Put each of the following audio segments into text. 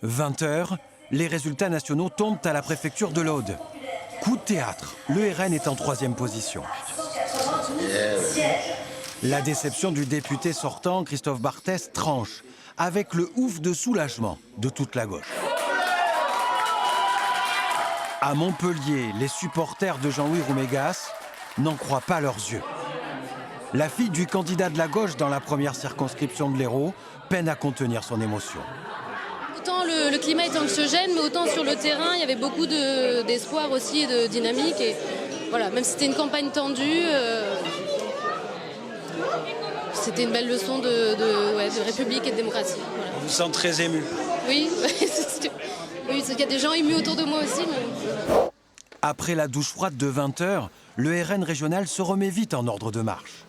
20h, les résultats nationaux tombent à la préfecture de l'Aude. Coup de théâtre, le RN est en 3e position. La déception du député sortant, Christophe Barthès, tranche, avec le ouf de soulagement de toute la gauche. À Montpellier, les supporters de Jean-Louis Roumégas n'en croient pas leurs yeux. La fille du candidat de la gauche dans la première circonscription de l'Hérault peine à contenir son émotion. Autant le climat est anxiogène, mais autant sur le terrain, il y avait beaucoup d'espoir aussi et de dynamique. Et voilà, même si c'était une campagne tendue, c'était une belle leçon de République et de démocratie. Voilà. On vous sent très ému. Oui, oui, il y a des gens émus autour de moi aussi. Mais... Après la douche froide de 20h, le RN régional se remet vite en ordre de marche.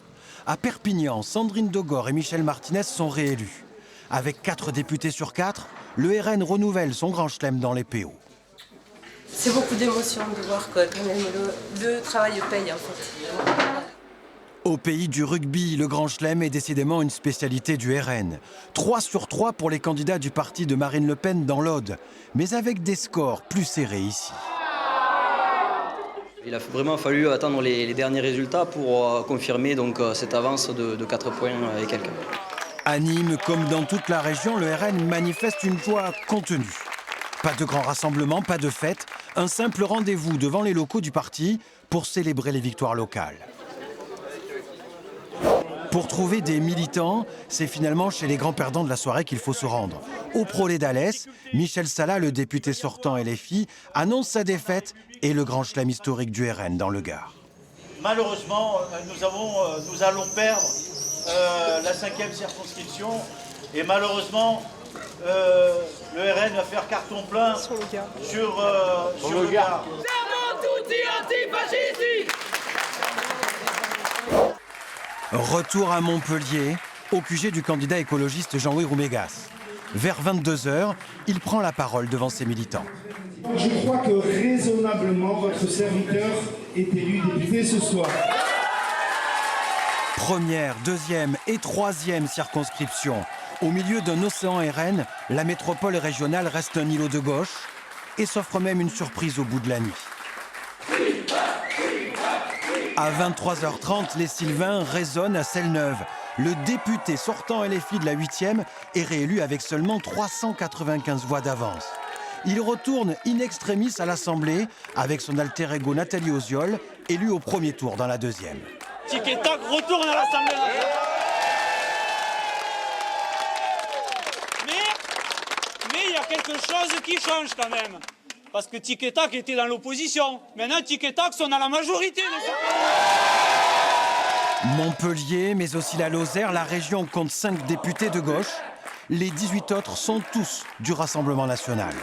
À Perpignan, Sandrine Dogor et Michel Martinez sont réélus. Avec 4 députés sur 4, le RN renouvelle son grand chelem dans les PO. C'est beaucoup d'émotion de voir que quand même le travail paye en fait. Au pays du rugby, le grand chelem est décidément une spécialité du RN. 3 sur 3 pour les candidats du parti de Marine Le Pen dans l'Aude, mais avec des scores plus serrés ici. Il a vraiment fallu attendre les derniers résultats pour confirmer donc, cette avance de 4 points et quelques. À Nîmes, comme dans toute la région, le RN manifeste une joie contenue. Pas de grands rassemblements, pas de fêtes, un simple rendez-vous devant les locaux du parti pour célébrer les victoires locales. Pour trouver des militants, c'est finalement chez les grands perdants de la soirée qu'il faut se rendre. Au Prolet d'Alès, Michel Salah, le député sortant LFI, annonce sa défaite et le grand chelem historique du RN dans le Gard. Malheureusement, nous allons perdre la 5e circonscription et malheureusement, le RN va faire carton plein sur le Gard. Retour à Montpellier, au QG du candidat écologiste Jean-Louis Roumégas. Vers 22h, il prend la parole devant ses militants. Je crois que raisonnablement, votre serviteur est élu député ce soir. Première, 2e et 3e circonscription. Au milieu d'un océan RN, la métropole régionale reste un îlot de gauche et s'offre même une surprise au bout de la nuit. À 23h30, les Sylvains résonnent à Celle-Neuve. Le député sortant LFI de la 8e est réélu avec seulement 395 voix d'avance. Il retourne in extremis à l'Assemblée avec son alter ego Nathalie Oziol, élue au premier tour dans la 2e. Tic et tac, retourne à l'Assemblée nationale. Mais il y a quelque chose qui change quand même. Parce que Tic et Tac était dans l'opposition. Maintenant, Tic et Tac sont à la majorité de ce pays. Montpellier, mais aussi la Lozère, la région compte 5 députés de gauche. Les 18 autres sont tous du Rassemblement national.